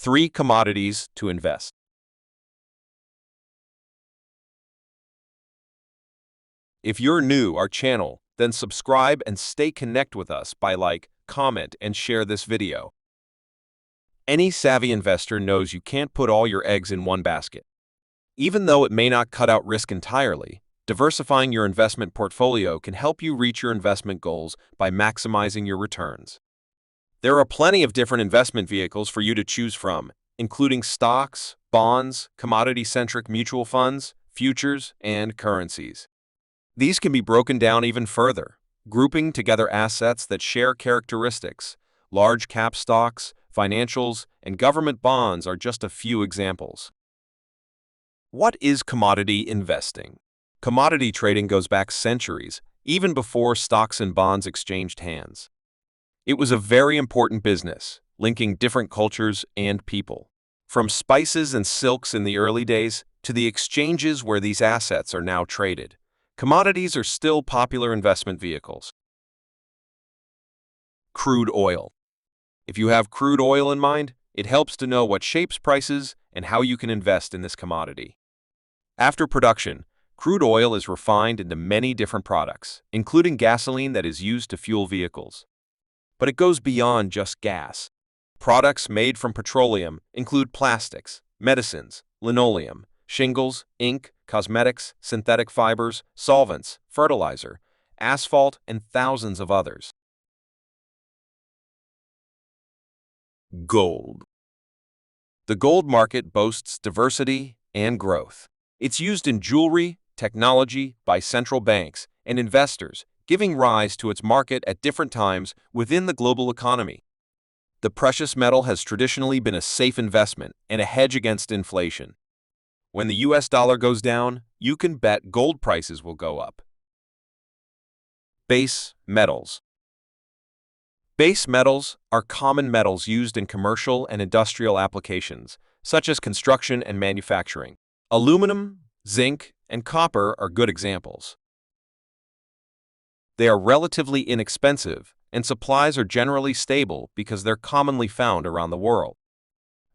3 commodities to invest. If you're new our channel, then subscribe and stay connected with us by like, comment, and share this video. Any savvy investor knows you can't put all your eggs in one basket. Even though it may not cut out risk entirely, diversifying your investment portfolio can help you reach your investment goals by maximizing your returns. There are plenty of different investment vehicles for you to choose from, including stocks, bonds, commodity-centric mutual funds, futures, and currencies. These can be broken down even further, grouping together assets that share characteristics. Large cap stocks, financials, and government bonds are just a few examples. What is commodity investing? Commodity trading goes back centuries, even before stocks and bonds exchanged hands. It was a very important business, linking different cultures and people. From spices and silks in the early days to the exchanges where these assets are now traded, commodities are still popular investment vehicles. Crude oil. If you have crude oil in mind, it helps to know what shapes prices and how you can invest in this commodity. After production, crude oil is refined into many different products, including gasoline that is used to fuel vehicles. But it goes beyond just gas. Products made from petroleum include plastics, medicines, linoleum, shingles, ink, cosmetics, synthetic fibers, solvents, fertilizer, asphalt, and thousands of others. Gold. The gold market boasts diversity and growth. It's used in jewelry, technology, by central banks, and investors, giving rise to its market at different times within the global economy. The precious metal has traditionally been a safe investment and a hedge against inflation. When the US dollar goes down, you can bet gold prices will go up. Base metals. Base metals are common metals used in commercial and industrial applications, such as construction and manufacturing. Aluminum, zinc, and copper are good examples. They are relatively inexpensive, and supplies are generally stable because they're commonly found around the world.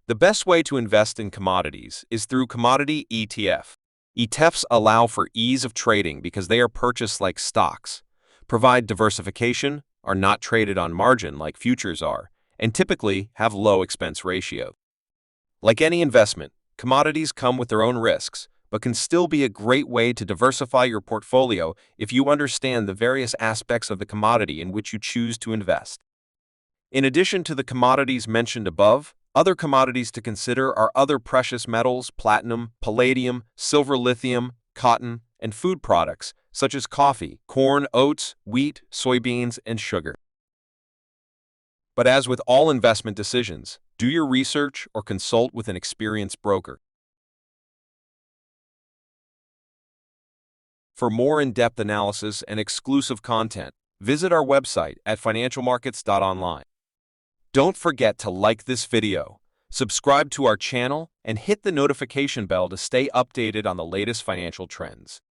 The best way to invest in commodities is through commodity ETF. ETFs allow for ease of trading because they are purchased like stocks, provide diversification, are not traded on margin like futures are, and typically have low expense ratio. Like any investment, commodities come with their own risks, but can still be a great way to diversify your portfolio if you understand the various aspects of the commodity in which you choose to invest. In addition to the commodities mentioned above, other commodities to consider are other precious metals, platinum, palladium, silver, lithium, cotton, and food products, such as coffee, corn, oats, wheat, soybeans, and sugar. But as with all investment decisions, do your research or consult with an experienced broker. For more in-depth analysis and exclusive content, visit our website at financialmarkets.online. Don't forget to like this video, subscribe to our channel, and hit the notification bell to stay updated on the latest financial trends.